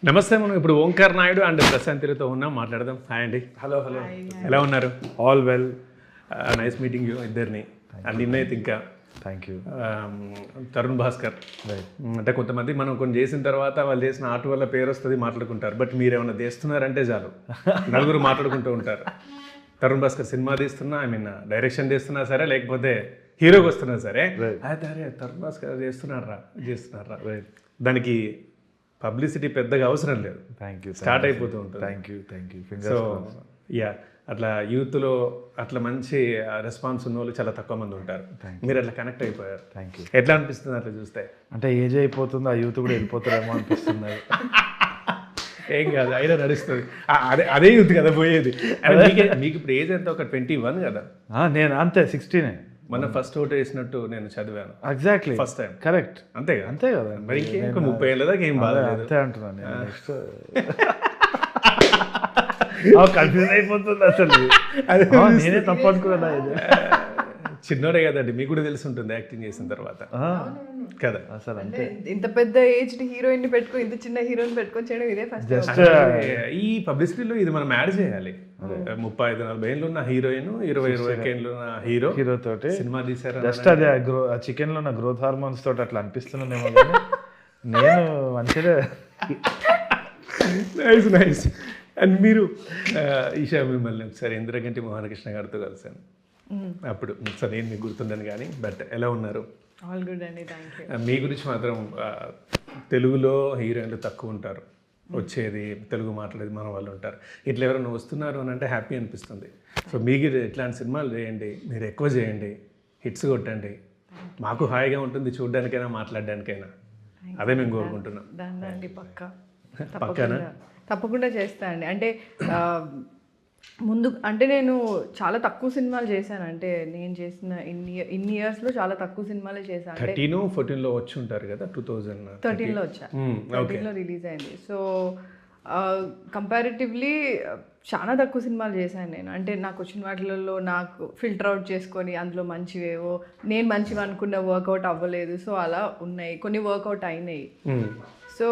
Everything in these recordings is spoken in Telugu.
నమస్తే, మనం ఇప్పుడు ఓంకార్ నాయుడు అండ్ ప్రశాంతితో ఉన్నాం, మాట్లాడదాం. హాయ్ అండి. హలో హలో, ఎలా ఉన్నారు? All well. Nice meeting you ఇద్దరిని. అండ్ నిన్నైతే ఇంకా థ్యాంక్ యూ. తరుణ్ భాస్కర్, అంటే కొంతమంది మనం కొన్ని చేసిన తర్వాత వాళ్ళు చేసిన ఆర్ట్ వల్ల పేరు వస్తుంది మాట్లాడుకుంటారు, బట్ మీరు ఏమైనా చేస్తున్నారంటే చాలు నలుగురు మాట్లాడుకుంటూ ఉంటారు. తరుణ్ భాస్కర్ సినిమా తీస్తున్నా, ఐ మీన్ డైరెక్షన్ చేస్తున్నా సరే, లేకపోతే హీరోకి వస్తున్నా సరే, అయితే అరే తరుణ్ భాస్కర్ చేస్తున్నారా. దానికి పబ్లిసిటీ పెద్దగా అవసరం లేదు, థ్యాంక్ యూ, స్టార్ట్ అయిపోతూ ఉంటుంది. Thank you. సో యా, అట్లా యూత్లో అట్లా మంచి రెస్పాన్స్ ఉన్న వాళ్ళు చాలా తక్కువ మంది ఉంటారు. మీరు అట్లా కనెక్ట్ అయిపోయారు. Thank you. ఎట్లా అనిపిస్తుంది అట్లా చూస్తే? అంటే ఏజ్ అయిపోతుంది, ఆ యూత్ కూడా వెళ్ళిపోతారేమో అనిపిస్తుంది. ఏం కాదు, అయినా నడుస్తుంది. అదే యూత్ కదా పోయేది. మీకు ఇప్పుడు ఏజ్ ఎంత? ఒక 21 కదా? నేను అంతే 16. మన ఫస్ట్ ఓట్ వేసినట్టు నేను చదివాను. Exactly, first time. కరెక్ట్. అంతే కదా? అంతే కదా. మరి ఇంకేం 30 ఏళ్ళ దాకా ఏం బాధ లేదు. అంతే అంటున్నాను నేను. నెక్స్ట్ కన్ఫ్యూజ్ అయిపోతుంది అసలు. నేనే తప్పు అనుకున్నా. ఇది చిన్నోడే కదండి, మీకు కూడా తెలిసి ఉంటుంది యాక్టింగ్ చేసిన తర్వాత కదా. అసలు అంటే ఇంత పెద్ద ఏజ్ హీరోయిన్ పెట్టుకో, ఇంత చిన్న హీరోయిన్ పెట్టుకొని చేయడం ఇదే ఫస్ట్. జస్ట్ ఈ పబ్లిసిటీలో ఇది మనం యాడ్ చేయాలి. 35-40 ఏళ్ళు ఉన్న హీరోయిన్, 20-21 ఏళ్ళు ఉన్న హీరో తోటి సినిమా తీసారు. జస్ట్ అదే చికెన్ లో ఉన్న గ్రోత్ హార్మోన్స్ తోటి అట్లా అనిపిస్తున్నానేమో, కానీ నేను మంచిగా. Nice nice. అండ్ మీరు ఈషా, మిమ్మల్ని ఒకసారి ఇంద్రగంటి మోహనకృష్ణ గారితో కలిసాను. అప్పుడు సరే నేను మీకు గుర్తుండను కానీ, బట్ ఎలా ఉన్నారు? ఆల్ గుడ్ అండి, థ్యాంక్ యూ. మీ గురించి మాత్రం తెలుగులో హీరోయిన్లు తక్కువ ఉంటారు, వచ్చేది తెలుగు మాట్లాడేది మన వాళ్ళు ఉంటారు. ఇట్లా ఎవరైనా వస్తున్నారు అని అంటే హ్యాపీ అనిపిస్తుంది. సో మీకు ఇట్లాంటి సినిమాలు చేయండి, మీరు ఎక్కువ చేయండి, హిట్స్ కొట్టండి, మాకు హాయిగా ఉంటుంది చూడడానికైనా మాట్లాడడానికైనా. అదే మేము కోరుకుంటున్నాం. దాన్ని పక్కన తప్పకుండా చేస్తా అండి. అంటే ముందు అంటే నేను చాలా తక్కువ సినిమాలు చేశాను. అంటే నేను చేసిన ఇన్ని ఇయర్స్లో చాలా తక్కువ సినిమాలే చేశాను. 13-14లో వచ్చి ఉంటారు కదా, 2013లో వచ్చా, 13లో రిలీజ్ అయింది. సో కంపారిటివ్లీ చాలా తక్కువ సినిమాలు చేశాను నేను. అంటే నాకు వచ్చిన వాటిలలో నాకు ఫిల్టర్ అవుట్ చేసుకొని అందులో మంచివేవో, నేను మంచివి అనుకున్న వర్కౌట్ అవ్వలేదు. సో అలా ఉన్నాయి, కొన్ని వర్కౌట్ అయినాయి. సో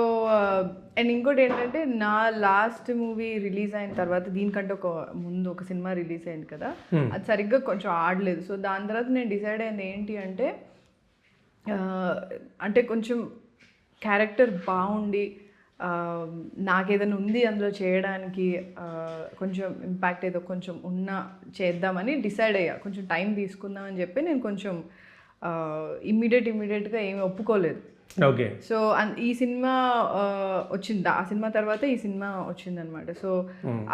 అండ్ ఇంకోటి ఏంటంటే, నా లాస్ట్ మూవీ రిలీజ్ అయిన తర్వాత దీనికంటే ముందు ఒక సినిమా రిలీజ్ అయింది కదా, అది సరిగ్గా కొంచెం ఆడలేదు. సో దాని తర్వాత నేను డిసైడ్ అయింది ఏంటి అంటే, అంటే కొంచెం క్యారెక్టర్ బాగుండి నాకేదైనా ఉంది అందులో చేయడానికి, కొంచెం ఇంపాక్ట్ ఏదో కొంచెం చేద్దామని డిసైడ్ అయ్యా. కొంచెం టైం తీసుకుందామని చెప్పి నేను కొంచెం ఇమ్మీడియట్గా ఏమి ఒప్పుకోలేదు. ఓకే. సో ఈ సినిమా వచ్చింది, ఆ సినిమా తర్వాత ఈ సినిమా వచ్చిందనమాట. సో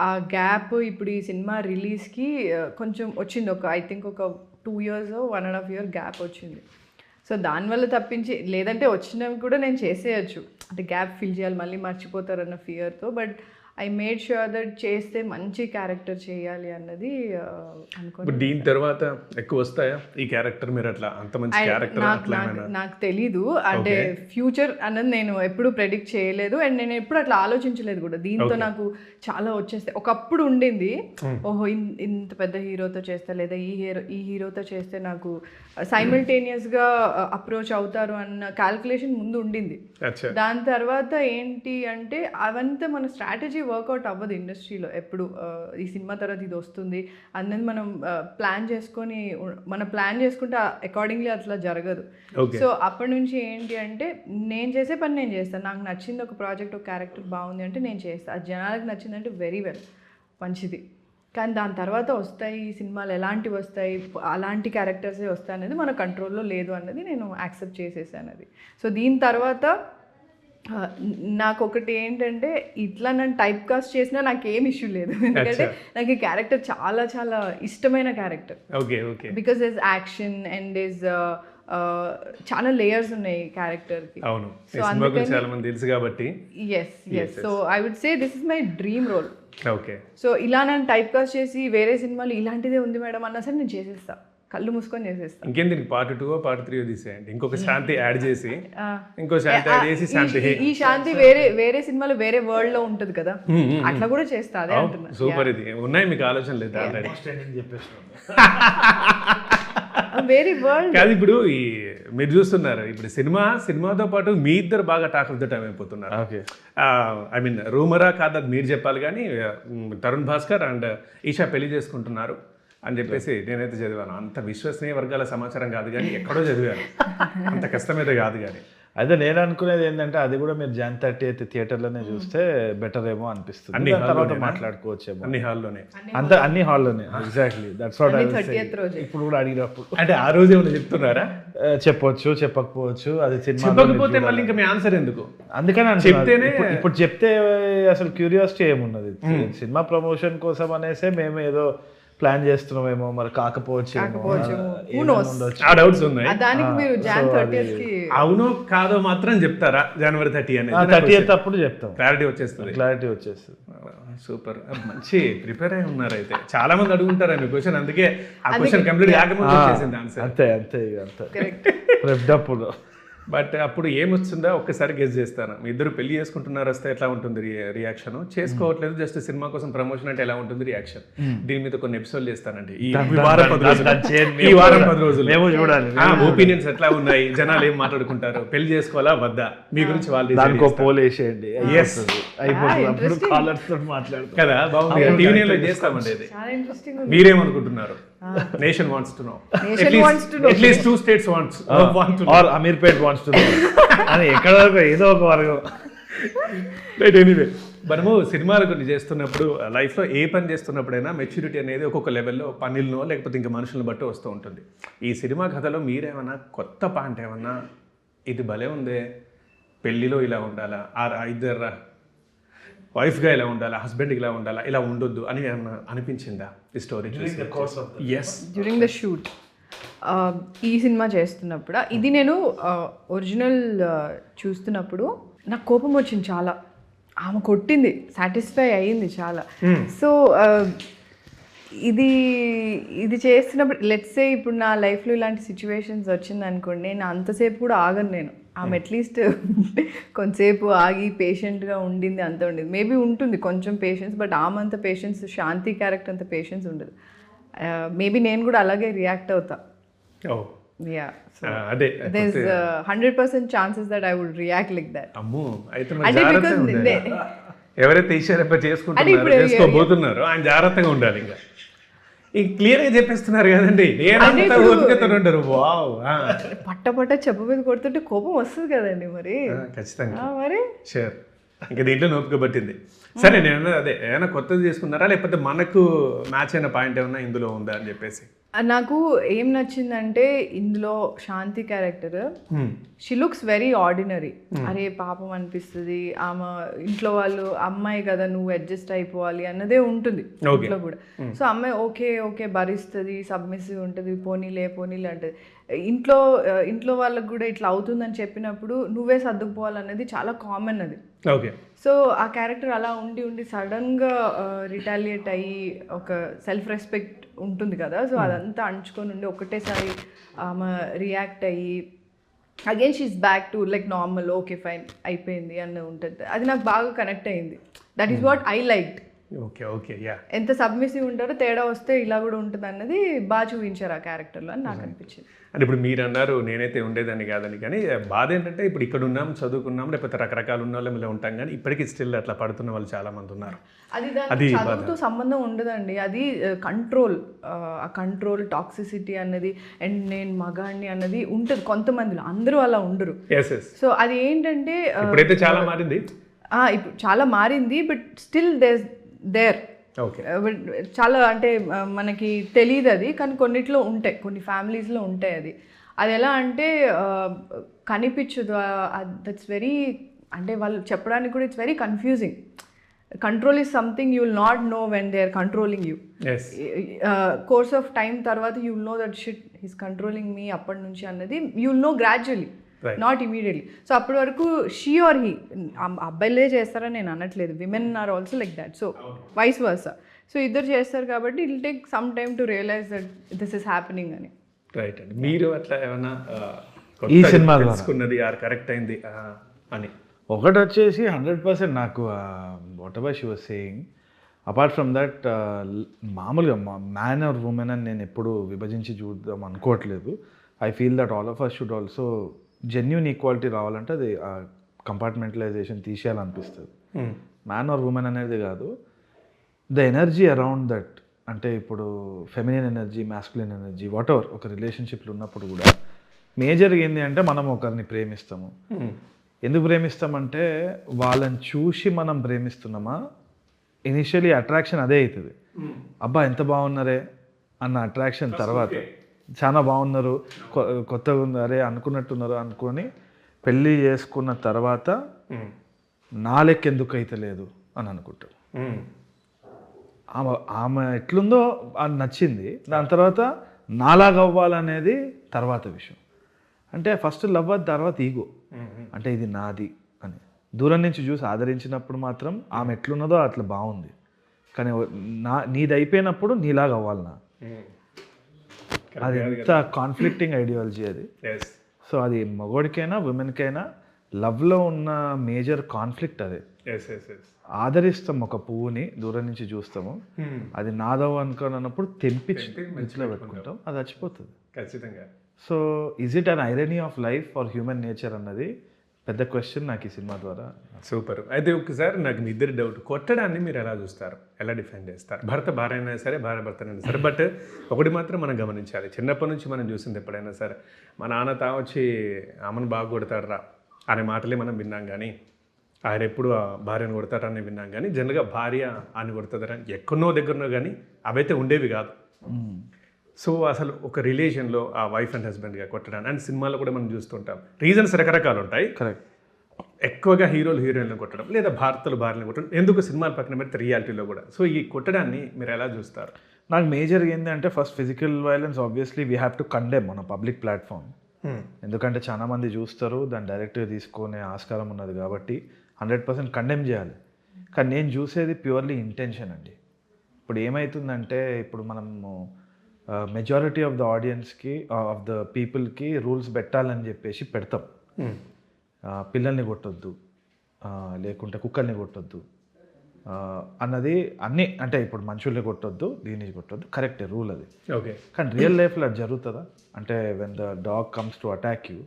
ఆ గ్యాప్ ఇప్పుడు ఈ సినిమా రిలీజ్కి కొంచెం వచ్చింది, ఐ థింక్ ఒక 2 years 1.5 year గ్యాప్ వచ్చింది. సో దానివల్ల తప్పించి లేదంటే వచ్చినవి కూడా నేను చేసేయచ్చు. అంటే గ్యాప్ ఫిల్ చేయాలి, మళ్ళీ మర్చిపోతారన్న ఫియర్తో. But I made sure that చేస్తే మంచి క్యారెక్టర్ చేయాలి అన్నది అనుకోండి. దీని తర్వాత ఎక్కువ వస్తాయా ఈ క్యారెక్టర్? మీరు అట్లా అంత మంచి క్యారెక్టర్ నాకు తెలీదు. అంటే ఫ్యూచర్ అన్నది నేను ఎప్పుడు ప్రెడిక్ట్ చేయలేదు, అండ్ నేను ఎప్పుడు అట్లా ఆలోచించలేదు కూడా. దీంతో నాకు చాలా వచ్చేస్తే, ఒకప్పుడు ఉండింది, ఓహో ఇంత పెద్ద హీరోతో చేస్తా, లేదా ఈ హీరోతో చేస్తే నాకు సైమల్టేనియస్గా అప్రోచ్ అవుతారు అన్న క్యాల్కులేషన్ ముందు ఉండింది. దాని తర్వాత ఏంటి అంటే, అవంతా మన స్ట్రాటజీ వర్కౌట్ అవ్వదు ఇండస్ట్రీలో ఎప్పుడు. ఈ సినిమా తర్వాత ఇది వస్తుంది అన్నది మనం ప్లాన్ చేసుకుంటే అకార్డింగ్లీ అట్లా జరగదు. సో అప్పటి నుంచి ఏంటి అంటే, నేను చేసే పని నేను చేస్తాను. నాకు నచ్చింది ఒక ప్రాజెక్ట్, ఒక క్యారెక్టర్ బాగుంది అంటే నేను చేస్తాను. అది జనాలకు నచ్చిందంటే వెరీ వెల్, మంచిది. కానీ దాని తర్వాత వస్తాయి సినిమాలు, ఎలాంటివి వస్తాయి, అలాంటి క్యారెక్టర్సే వస్తాయి అనేది మన కంట్రోల్లో లేదు అన్నది నేను యాక్సెప్ట్ చేసేసాను అది. సో దీని తర్వాత నాకు ఒకటి ఏంటంటే, ఇట్లా నన్ను టైప్ కాస్ట్ చేసినా నాకేం ఇష్యూ లేదు. ఎందుకంటే నాకు ఈ క్యారెక్టర్ చాలా చాలా ఇష్టమైన character. Because is action and is చాలా లేయర్స్ ఉన్నాయి క్యారెక్టర్కి. సో అందుకని చాలా మంది తెలుసు కాబట్టి yes. So I would say this is my dream role. Okay. So ఇలా నన్ను టైప్ కాస్ట్ చేసి వేరే సినిమాలు ఇలాంటిదే ఉంది మేడం అన్నా సరే నేను చేసేస్తా, కళ్ళు మూసుకొని చేసేస్తా. ఇంకేం దీనికి part 2 part 3 తీసేయండి, ఇంకొక శాంతి యాడ్ చేసి, ఇంకో శాంతి యాడ్ చేసి, శాంతి ఈ శాంతి వేరే సినిమాలో వేరే వరల్డ్ లో ఉంటది కదా, అట్లా కూడా చేస్తా. అదే అంటున్నా. సూపర్. ఇది ఉన్నాయి మీకు ఆలోచన లేదా? చెప్పేసి వెరీ వరల్డ్. కాదు ఇప్పుడు ఈ మీరు చూస్తున్నారు ఇప్పుడు సినిమాతో పాటు మీ ఇద్దరు బాగా టాక్ ఆఫ్ ద టైం అయిపోతున్నారు. ఓకే, ఐ మీన్ రూమరా కాదు అది మీరు చెప్పాలి కానీ తరుణ్ భాస్కర్ అండ్ ఈషా పెళ్లి చేసుకుంటున్నారు అని చెప్పేసి నేనైతే చదివాను. అంత విశ్వసనీయ వర్గాల సమాచారం కాదు కానీ ఎక్కడో చదివాను, అంత కష్టమైతే కాదు కానీ. అయితే నేను అనుకునేది ఏంటంటే అది కూడా మీరు Jan 30th థియేటర్లోనే చూస్తే బెటర్ ఏమో అనిపిస్తుంది. అన్ని దాని తర్వాత హాల్లోనేనా? మాట్లాడుకోవచ్చేమో. అన్ని హాల్లోనే అంత అన్ని హాల్లోనే, exactly that's what I was 30th రోజే. ఇప్పుడు కూడా అడిగినప్పుడు అంటే ఆ రోజు ఏమైనా చెప్తున్నారా? చెప్పొచ్చు చెప్పకపోవచ్చు, అది సినిమా చెప్పకపోతే మళ్ళీ ఇంకా మీ ఆన్సర్ ఎందుకు? అందుకని చెప్తేనే- ఇప్పుడు చెప్తే అసలు క్యూరియాసిటీ ఏమున్నది, సినిమా ప్రమోషన్ కోసం అనేసే మేము ఏదో ప్లాన్ చేస్తున్నామేమో, మరి కాకపోవచ్చేమో, Who knows? ఆ డౌట్స్ ఉన్నాయి. దానికి మీరు Jan 30th కి అవునో కాదో మాత్రం చెప్తారా January 30 అనేది? 30th అప్పుడు చెప్తాం, క్లారిటీ వచ్చేస్తుంది. క్లారిటీ వచ్చేస్తుంది. సూపర్, మంచి ప్రిపేర్ అయి ఉన్నారు. అయితే చాలా మంది అడుగుంటారు మీ క్వశ్చన్, అందుకే ఆ క్వశ్చన్ కంప్లీట్ కాకముందు వచ్చేసింది ఆన్సర్. అంతే అంతే ఇక అంతే కరెక్ట్. ప్రెప్డప్పుడు బట్ అప్పుడు ఏమొచ్చిందో ఒక్కసారి గెస్ చేస్తాను. మీ ఇద్దరు పెళ్లి చేసుకుంటున్నారు వస్తే ఎట్లా ఉంటుంది రియాక్షన్, చేసుకోవట్లేదు జస్ట్ సినిమా కోసం ప్రమోషన్ అంటే ఎలా ఉంటుంది రియాక్షన్. దీని మీద కొన్ని ఎపిసోడ్ చేస్తానండి ఈ వారం 10 రోజులు. ఈ వారం 10 రోజులు మేము చూడాలి, ఒపీనియన్స్ ఎట్లా ఉన్నాయి, జనాలు ఏం మాట్లాడుకుంటారు, పెళ్లి చేసుకోవాలా వద్దా, మీ గురించి వాళ్ళు దానికో పోల్ వేసేయండి, Yes. అయిపోతుంది. అప్పుడు కాలర్స్ తో మాట్లాడుతాం కదా, బాగుంది. టీవీ లో చేస్తామండి ఇది. చాలా ఇంట్రెస్టింగ్. మీరేమనుకుంటున్నారు? Nation wants to know, wants to know. At least 2 states want to know. Or Ameerpet wants to అని ఎక్కడ వరకు ఏదో ఒక వర్గం. రైట్, ఎనీవే మనము సినిమాలు కొన్ని చేస్తున్నప్పుడు లైఫ్లో ఏ పని చేస్తున్నప్పుడైనా మెచ్యూరిటీ అనేది ఒక్కొక్క లెవెల్లో పనులను లేకపోతే ఇంకా మనుషులను బట్టి వస్తూ ఉంటుంది. ఈ సినిమా కథలో మీరేమన్నా కొత్త పాయింట్ ఏమన్నా ఇది భలే ఉందే, పెళ్ళిలో ఇలా ఉండాలా, ఇద్దరు వైఫ్గా ఇలా ఉండాలా, హస్బెండ్కి ఇలా ఉండాలా, ఇలా ఉండొద్దు అని ఏమన్నా అనిపించిందా ఈ స్టోరీ చూసి? ఎస్, డ్యూరింగ్ ద షూట్ ఈ సినిమా చేస్తున్నప్పుడు ఇది నేను ఒరిజినల్ చూస్తున్నప్పుడు నాకు కోపం వచ్చింది చాలా. ఆమె కొట్టింది, సాటిస్ఫై అయ్యింది చాలా. సో ఇది చేస్తున్నప్పుడు లెట్స్ సే ఇప్పుడు నా లైఫ్లో ఇలాంటి సిచ్యువేషన్స్ వచ్చింది అనుకోండి, నేను అంతసేపు కూడా ఆగను. నేను ఆమె అట్లీస్ట్ కొంతసేపు ఆగి పేషెంట్గా ఉండింది, అంత ఉండేది. మేబీ ఉంటుంది కొంచెం పేషెన్స్, బట్ ఆమె అంత పేషెన్స్, శాంతి క్యారెక్టర్ అంత పేషెన్స్ ఉండదు. మేబీ నేను కూడా అలాగే రియాక్ట్ అవుతా. యా, అదే there's 100% chances that I would react like that. అమ్మో, అయితే అంటే because ఎవరైతే ఈశ్వరప్ప చేసుకుంటున్నారో చేసుకోబోతున్నారో ఆయన జాగ్రత్తగా ఉండాలి. ఇంకా ఈ క్లియర్ గా చెప్పేస్తున్నారు కదండి, ఉంటారు. వావ్, పట్ట చెప్ప మీద కొడుతుంటే కోపం వస్తుంది కదండి మరి. ఖచ్చితంగా మరి షూర్. ఇంకా దీంట్లో నోపిక పట్టింది. సరే, నేను అదే ఏమైనా కొత్తది చేసుకున్నారా లేకపోతే మనకు మ్యాచ్ అయిన పాయింట్ ఏమన్నా ఇందులో ఉందా అని చెప్పేసి? నాకు ఏం నచ్చిందంటే ఇందులో Shanti character, she looks very ordinary. అరే పాపం అనిపిస్తుంది, ఆమె ఇంట్లో వాళ్ళు అమ్మాయి కదా నువ్వు అడ్జస్ట్ అయిపోవాలి అన్నదే ఉంటుంది ఇంట్లో కూడా. సో అమ్మాయి ఓకే ఓకే భరిస్తుంది, సబ్మిసివ్ ఉంటుంది, పోనీలే అంటది. ఇంట్లో వాళ్ళకు కూడా ఇట్లా అవుతుందని చెప్పినప్పుడు నువ్వే సర్దుకుపోవాలనేది చాలా కామన్ అది. ఓకే. సో ఆ క్యారెక్టర్ అలా ఉండి సడన్గా రిటాలియేట్ అయ్యి ఒక సెల్ఫ్ రెస్పెక్ట్ ఉంటుంది కదా, సో అదంతా అంచుకొని ఉండి ఒకటేసారి ఆమె రియాక్ట్ అయ్యి again she is back to like normal, okay fine అయిపోయింది అని ఉంటుంది. అది నాకు బాగా కనెక్ట్ అయింది. That is what I liked. Okay okay, yeah. ఎంత సబ్మిసివ్ ఉంటారో తేడా వస్తే ఇలా కూడా ఉంటుంది అన్నది బాగా చూపించారు ఆ క్యారెక్టర్లో అని నాకు అనిపించింది. అంటే ఇప్పుడు మీరు అన్నారు నేనైతే ఉండేదాన్ని కాదని, కానీ బాధ ఏంటంటే ఇప్పుడు ఇక్కడ ఉన్నాం, చదువుకున్నాం, లేకపోతే రకరకాల ఉన్న వాళ్ళం ఇలా ఉంటాం, కానీ ఇప్పటికీ స్టిల్ అట్లా పడుతున్న వాళ్ళు చాలా మంది ఉన్నారు. అది చదువుతో సంబంధం ఉండదండి, అది కంట్రోల్, ఆ కంట్రోల్ టాక్సిసిటీ అన్నది అండ్ నేను మగాడిని అన్నది ఉంటుంది కొంతమందిలో, అందరూ అలా ఉండరు. సో అది ఏంటంటే ఇప్పుడైతే చాలా మారింది, ఇప్పుడు చాలా మారింది, బట్ స్టిల్ దేర్. ఓకే. చాలా అంటే మనకి తెలియదు అది, కానీ కొన్నిట్లో ఉంటాయి, కొన్ని ఫ్యామిలీస్లో ఉంటాయి. అది ఎలా అంటే కనిపించదు. దట్స్ వెరీ, అంటే వాళ్ళు చెప్పడానికి కూడా it's very confusing. Control is something you will not know when they are controlling you. Course of time తర్వాత you will know that shit he's controlling me అప్పటి నుంచి అన్నది you will know gradually, not immediately. So అప్పటి వరకు షీ ఆర్ హీ, అబ్బాయిలే చేస్తారని నేను అనట్లేదు, women are also like that, so vice versa. So ఇద్దరు చేస్తారు కాబట్టి it will take some time to realise that this is happening అని. రైట్ అండి. మీరు అట్లా ఏమన్నా ఈ సినిమా తెలుసుకున్నది కరెక్ట్ అయింది అని? ఒకటి వచ్చేసి 100% నాకు whatever she was saying, apart from that మామూలుగా మ్యాన్ ఆర్ ఉమెన్ అని నేను ఎప్పుడు విభజించి చూద్దాం అనుకోవట్లేదు. I feel that all of us should also genuine equality రావాలంటే అది కంపార్ట్మెంటలైజేషన్ తీసేయాలనిపిస్తుంది. మ్యాన్ ఆర్ ఉమెన్ అనేది కాదు, ద ఎనర్జీ అరౌండ్ దట్. అంటే ఇప్పుడు feminine energy, masculine energy, whatever ఒక రిలేషన్షిప్లో ఉన్నప్పుడు కూడా మేజర్గా ఏంటి అంటే మనం ఒకరిని ప్రేమిస్తాము. ఎందుకు ప్రేమిస్తామంటే వాళ్ళని చూసి మనం ప్రేమిస్తున్నామా, ఇనిషియలీ అట్రాక్షన్ అదే అవుతుంది. అబ్బా ఎంత బాగున్నారే అన్న అట్రాక్షన్ తర్వాత చాలా బాగున్నారు, కొత్తగా ఉన్నారే అనుకున్నట్టున్నారు అనుకొని పెళ్ళి చేసుకున్న తర్వాత నా లెక్క ఎందుకు అయితే లేదు అని అనుకుంటారు. ఆమె ఎట్లుందో అది నచ్చింది, దాని తర్వాత నాలాగా అవ్వాలనేది తర్వాత విషయం. అంటే ఫస్ట్ లవ్, తర్వాత ఈగో, అంటే ఇది నాది అని దూరం నుంచి చూసి ఆదరించినప్పుడు మాత్రం ఆమె ఎట్లున్నదో అట్లా బాగుంది, కానీ నీది అయిపోయినప్పుడు నీలాగా అవ్వాలనా, అది ఎంత కాన్ఫ్లిక్టింగ్ ఐడియాలజీ అది. సో అది మగోడికైనా ఉమెన్కైనా లవ్లో ఉన్న మేజర్ కాన్ఫ్లిక్ట్ అదే. ఆదరిస్తాం ఒక పువ్వుని, దూరం నుంచి చూస్తాము, అది నాదవ్ అనుకున్నప్పుడు తెంపించి ఫ్రిడ్జ్లో పెట్టుకుంటాం, అది చచ్చిపోతుంది ఖచ్చితంగా. So is it an irony of life for human nature అన్నది పెద్ద క్వశ్చన్ నాకు ఈ సినిమా ద్వారా. సూపర్. అయితే ఒకసారి నాకు మీ ఇద్దరి డౌట్, కొట్టడాన్ని మీరు ఎలా చూస్తారు, ఎలా డిఫైన్ చేస్తారు? భర్త భార్య అయినా సరే, భార్య భర్తనైనా సరే. బట్ ఒకటి మాత్రం మనం గమనించాలి, చిన్నప్పటి నుంచి మనం చూసింది ఎప్పుడైనా సరే, మా నాన్న తావచ్చి అమ్మను బాగా కొడతాడు రా అనే మాటలే మనం విన్నాం, కానీ ఆయన ఎప్పుడు ఆ భార్యను కొడతాడని విన్నాం, కానీ జనరల్గా భార్య ఆయన కొడుతుందని ఎక్కడనో దగ్గరనో కానీ అవైతే ఉండేవి కాదు. సో అసలు ఒక రిలేషన్లో ఆ వైఫ్ అండ్ హస్బెండ్గా కొట్టడానికి, అండ్ సినిమాలో కూడా మనం చూస్తుంటాం, రీజన్స్ రకరకాలు ఉంటాయి. కరెక్ట్. ఎక్కువగా హీరోలు హీరోయిన్లను కొట్టడం, లేదా భారతలు భార్యను కొట్టడం, ఎందుకు సినిమాల పక్కన పెడితే రియాలిటీలో కూడా. సో ఈ కొట్టడాన్ని మీరు ఎలా చూస్తారు? నాకు మేజర్గా ఏంటంటే first physical violence obviously we have to condemn మన పబ్లిక్ ప్లాట్ఫామ్. ఎందుకంటే చాలా మంది చూస్తారు, దాన్ని డైరెక్ట్గా తీసుకునే ఆస్కారం ఉన్నది కాబట్టి 100% కండెమ్ చేయాలి. కానీ నేను చూసేది ప్యూర్లీ ఇంటెన్షన్ అండి. ఇప్పుడు ఏమవుతుందంటే, ఇప్పుడు మనము మెజారిటీ ఆఫ్ ద ఆడియన్స్కి, ఆఫ్ ద పీపుల్కి రూల్స్ పెట్టాలని చెప్పేసి పెడతాం. పిల్లల్ని కొట్టొద్దు, లేకుంటే కుక్కల్ని కొట్టొద్దు అన్నది అన్నీ, అంటే ఇప్పుడు మనుషుల్ని కొట్టొద్దు, దీన్ని కొట్టొద్దు, కరెక్టే రూల్ అది. ఓకే. కానీ రియల్ లైఫ్లో అది జరుగుతుందా అంటే, when the dog comes to attack you,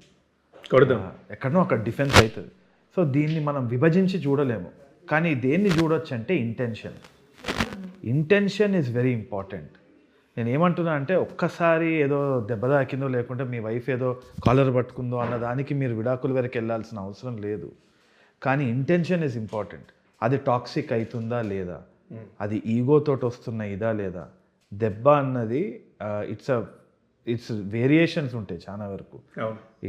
కొడదాం, ఎక్కడనో అక్కడ డిఫెన్స్ అవుతుంది. సో దీన్ని మనం విభజించి చూడలేము. కానీ దేన్ని చూడొచ్చు అంటే intention. Intention is very important. నేను ఏమంటున్నా అంటే, ఒక్కసారి ఏదో దెబ్బ తాకిందో, లేకుంటే మీ వైఫ్ ఏదో కాలర్ పట్టుకుందో అన్న దానికి మీరు విడాకుల వరకు వెళ్ళాల్సిన అవసరం లేదు. కానీ ఇంటెన్షన్ ఈజ్ ఇంపార్టెంట్. అది టాక్సిక్ అవుతుందా లేదా, అది ఈగోతోటి వస్తున్న ఇదా లేదా, దెబ్బ అన్నది ఇట్స్ వేరియేషన్స్ ఉంటాయి చాలా వరకు.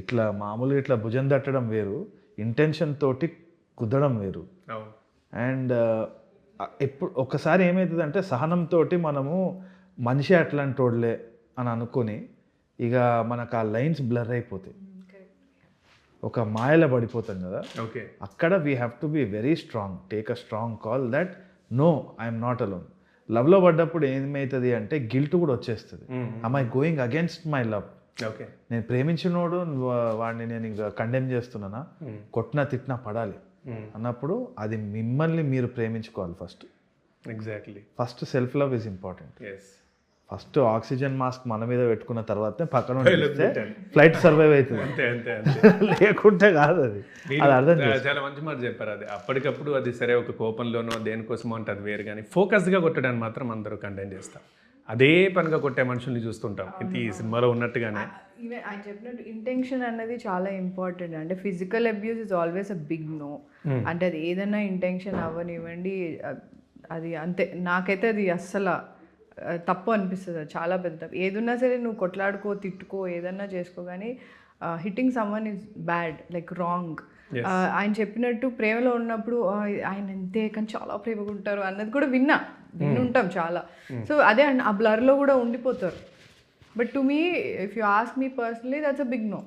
ఇట్లా మామూలుగా ఇట్లా భుజం తట్టడం వేరు, ఇంటెన్షన్ తోటి కుదడం వేరు. అండ్ ఎప్పుడు ఒక్కసారి ఏమవుతుందంటే, సహనంతో మనము మనిషి అట్లాంటి తోడలే అని అనుకొని ఇక మనకు ఆ లైన్స్ బ్లర్ అయిపోతాయి, ఒక మాయలో పడిపోతాం కదా. ఓకే. అక్కడ we have to be very strong, take a strong call that no I'm not alone. లవ్లో పడ్డప్పుడు ఏమవుతుంది అంటే గిల్ట్ కూడా వచ్చేస్తుంది. I'm I going against my love. Okay. నేను ప్రేమించినోడు వాడిని నేను ఇంకా కండెమ్ చేస్తున్నానా, కొట్టినా తిట్టినా పడాలి అన్నప్పుడు అది మిమ్మల్ని మీరు ప్రేమించుకోవాలి first. Exactly. First self love is important. First oxygen mask మన మీద పెట్టుకున్న తర్వాత పక్కన ఫ్లైట్ సర్వైవ్ అవుతుంది, అంతే అంతే లేకుంటే కాదు. అది అర్థం చాలా మంచి మాట చెప్పారు. అది అప్పటికప్పుడు అది సరే, ఒక కోపంలోనో దేనికోసమో అంటే అది వేరు, కానీ ఫోకస్గా కొట్టడానికి మాత్రం అందరూ కండెమ్ చేస్తాం. అదే పనిగా కొట్టే మనుషుల్ని చూస్తుంటాం ఈ సినిమాలో ఉన్నట్టుగానే. ఈవెన్ ఆయన చెప్పినట్టు ఇంటెన్షన్ అనేది చాలా ఇంపార్టెంట్. అంటే physical abuse is always a big no. అంటే అది ఏదైనా ఇంటెన్షన్ అవ్వనివ్వండి, అది అంతే. నాకైతే అది అస్సలు తప్పు అనిపిస్తుంది, చాలా పెద్ద తప్పు. ఏదున్నా సరే నువ్వు కొట్లాడుకో, తిట్టుకో, ఏదన్నా చేసుకో, కానీ hitting someone is bad, like wrong. ఆయన చెప్పినట్టు ప్రేమలో ఉన్నప్పుడు ఆయన అంతే కానీ చాలా ప్రేమగా ఉంటారు అన్నది కూడా వినుంటాం చాలా. సో అదే ఆ బ్లర్లో కూడా ఉండిపోతారు. But to me, if you ask me personally, that's a big no.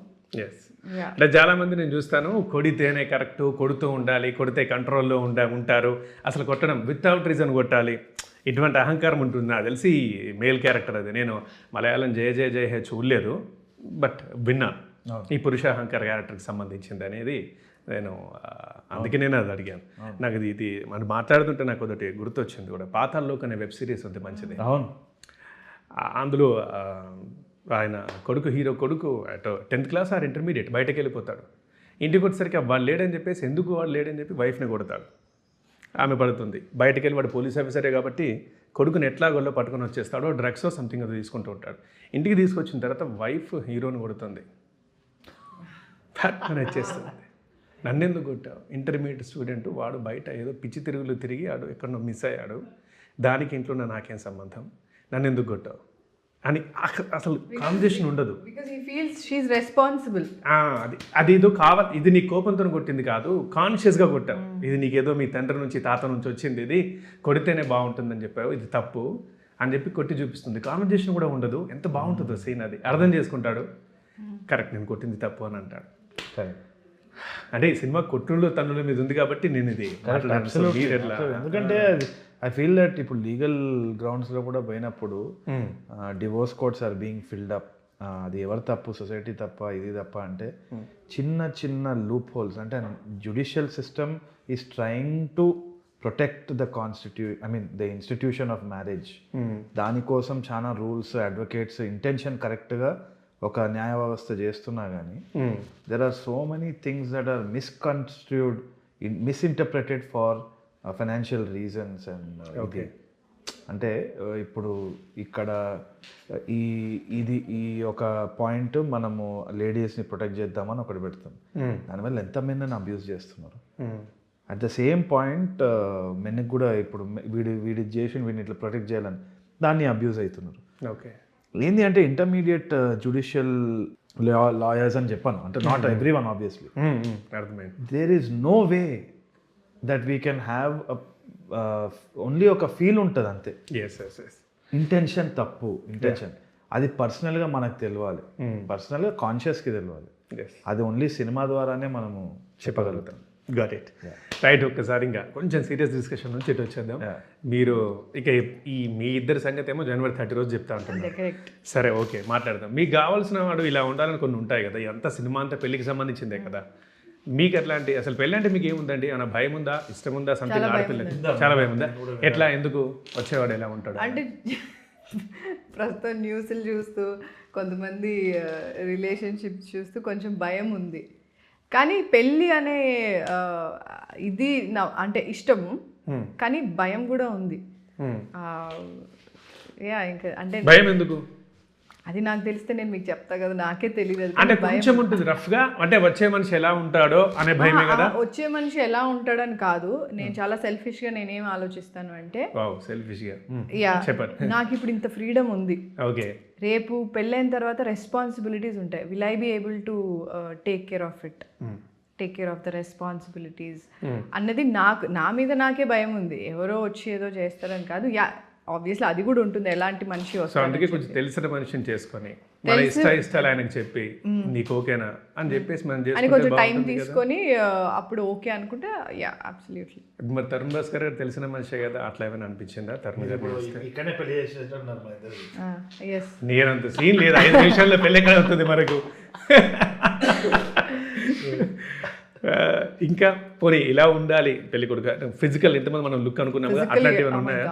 అంటే చాలా మంది నేను చూస్తాను, కొడితేనే కరెక్ట్, కొడుతూ ఉండాలి, కొడితే కంట్రోల్లో ఉంటారు, అసలు కొట్టడం వితౌట్ రీజన్ కొట్టాలి, ఇటువంటి అహంకారం ఉంటుంది. నాకు తెలిసి మేల్ క్యారెక్టర్ అది. నేను మలయాళం జయ జయ జయ చూడలేదు, బట్ విన్నా ఈ పురుష అహంకార క్యారెక్టర్కి సంబంధించింది అనేది నేను అందుకే నేను అది అడిగాను. నాకు ఇది మనం మాట్లాడుతుంటే నాకు ఒకటి గుర్తొచ్చింది కూడా, పాతాళలోక్ అనే వెబ్ సిరీస్ ఉంది మంచిది. అవును, అందులో ఆయన కొడుకు, హీరో కొడుకు 10th క్లాస్ ఆర్ ఇంటర్మీడియట్ బయటకు వెళ్ళిపోతాడు. ఇంటికి వచ్చేసరికి వాడు లేడని చెప్పేసి, ఎందుకు వాడు లేడని చెప్పి వైఫ్ని కొడతాడు. ఆమె పడుతుంది. బయటకు వెళ్ళి వాడు పోలీస్ ఆఫీసరే కాబట్టి కొడుకుని ఎట్లాగోల్లో పట్టుకొని వచ్చేస్తాడో, డ్రగ్స్ సంథింగ్ అది తీసుకుంటూ ఉంటాడు. ఇంటికి తీసుకొచ్చిన తర్వాత వైఫ్ హీరోని కొడుతుంది, పట్టుకొని వచ్చేస్తుంది. నన్నెందుకు కొట్టావు? ఇంటర్మీడియట్ స్టూడెంట్ వాడు, బయట ఏదో పిచ్చి తిరుగులు తిరిగి ఆడు ఎక్కడో మిస్ అయ్యాడు, దానికి ఇంట్లో నాకేం సంబంధం, నన్ను ఎందుకు కొట్టావు అని అసలు కాన్వర్జేషన్ ఉండదు. Because he feels she is responsible. అది ఏదో కావాలి, ఇది నీ కోపంతో కొట్టింది కాదు, కాన్షియస్గా కొట్టావు. ఇది నీకేదో మీ తండ్రి నుంచి తాత నుంచి వచ్చింది, ఇది కొడితేనే బాగుంటుందని చెప్పావు, ఇది తప్పు అని చెప్పి కొట్టి చూపిస్తుంది. కాన్వర్జేషన్ కూడా ఉండదు. ఎంత బాగుంటుందో సీన్, అది అర్థం చేసుకుంటాడు. కరెక్ట్, నేను కొట్టింది తప్పు అని అంటాడు. అంటే ఈ సినిమా కొట్టుళ్ళు తన్నుల మీద ఉంది కాబట్టి నేను ఇది ఎందుకంటే ఐ ఫీల్ దట్ ఇప్పుడు లీగల్ గ్రౌండ్స్లో కూడా పోయినప్పుడు divorce courts are being filled up. అది ఎవరు తప్పు, సొసైటీ తప్ప, ఇది తప్ప అంటే చిన్న చిన్న లూప్ హోల్స్. అంటే judicial system is trying to protect the the institution of marriage. దానికోసం చాలా రూల్స్, అడ్వకేట్స్ ఇంటెన్షన్ కరెక్ట్గా ఒక న్యాయ వ్యవస్థ చేస్తున్నా కానీ there are so many things that are misconstrued, misinterpreted for financial reasons. And okay, అంటే ఇప్పుడు ఇక్కడ ఈ ఒక పాయింట్ మనము లేడీస్ని ప్రొటెక్ట్ చేద్దామని ఒకటి పెడతాం, దానివల్ల ఎంతమందిని అబ్యూస్ చేస్తున్నారు. అట్ ద సేమ్ పాయింట్ మెన్కి కూడా ఇప్పుడు వీడి చేసి వీడిని ఇట్లా ప్రొటెక్ట్ చేయాలని దాన్ని అబ్యూస్ అవుతున్నారు. ఓకే, ఏంది అంటే ఇంటర్మీడియట్ జ్యుడిషియల్ లాయర్స్ అని చెప్పాను, అంటే not everyone obviously. There is no way that we can have only ఒక ఫీల్ ఉంటుంది అంతే. ఇంటెన్షన్ తప్పు, ఇంటెన్షన్ అది పర్సనల్గా మనకు తెలియాలి, పర్సనల్గా కాన్షియస్కి తెలియాలి. అది ఓన్లీ సినిమా ద్వారానే మనము చెప్పగలుగుతాం. Got it, right. ఒక్కసారి ఇంకా కొంచెం సీరియస్ డిస్కషన్ నుంచి ఇటు వచ్చేద్దాం. మీరు ఇక మీ ఇద్దరి సంగతి ఏమో January 30 రోజు చెప్తా అంటున్నారు. సరే, ఓకే, మాట్లాడదాం. మీకు కావాల్సిన వాడు ఇలా ఉండాలని కొన్ని ఉంటాయి కదా, ఎంత సినిమా అంతా పెళ్లికి సంబంధించిందే కదా. మీకు ఎట్లాంటి, అసలు పెళ్ళి అంటే మీకు ఏముందండి? ఏమైనా భయం ఉందా, ఇష్టం ఉందా? సంథింగ్ ఆడపిల్ల చాలా భయం ఉందా? ఎట్లా, ఎందుకు? వచ్చేవాడు ఎలా ఉంటాడు? అంటే ప్రస్తుతం న్యూస్లు చూస్తూ, కొంతమంది రిలేషన్షిప్స్ చూస్తూ కొంచెం భయం ఉంది. కానీ పెళ్ళి అనే ఇది అంటే ఇష్టము, కానీ భయం కూడా ఉంది. ఇంకా అంటే భయం ఎందుకు? అది నాకు తెలిస్తే నేను మీకు చెప్తా కదా, నాకే తెలియదు. అంటే కొంచెం ఉంటుంది రఫ్ గా, అంటే వచ్చే మనిషి ఎలా ఉంటాడో అనే భయమే కదా. వచ్చే మనిషి ఎలా ఉంటాడని కాదు, నేను చాలా సెల్ఫిష్ గా నేనేం ఆలోచిస్తాను అంటే, నాకు ఇప్పుడు ఇంత ఫ్రీడమ్ ఉంది, ఓకే, రేపు పెళ్ళైన తర్వాత రెస్పాన్సిబిలిటీస్ ఉంటాయి. Will I be able to take care of it, take care of the responsibilities అన్నది నా మీద నాకే భయం ఉంది. ఎవరో వచ్చి ఏదో చేస్తారని కాదు, ఆబ్వియస్లీ అది కూడా ఉంటుంది, ఎలాంటి మనిషి వస్తుంది. అందుకే కొంచెం తెలిసిన మనిషిని చేసుకొని మన ఇష్టాలు ఆయనకు చెప్పి నీకు ఓకేనా అని చెప్పేసి మనం అని కొంచెం టైం తీసుకొని అప్పుడు ఓకే అనుకుంటే యా అబ్సల్యూట్లీ. మరి తరుణ్ భాస్కర్ గారు తెలిసిన మనిషే కదా, అట్లా ఏమైనా అనిపించిందా తరుణ్ గారు? నేనంత సీన్ లేదు, 5 నిమిషాల్లో పెళ్ళి ఎక్కడ అవుతుంది మనకు. ఇంకా పోనీ ఇలా ఉండాలి పెళ్లి కొడుకు, ఫిజికల్ ఎంతమంది మనం లుక్ అనుకున్నాం కదా, అట్లాంటివి ఉన్నాయా?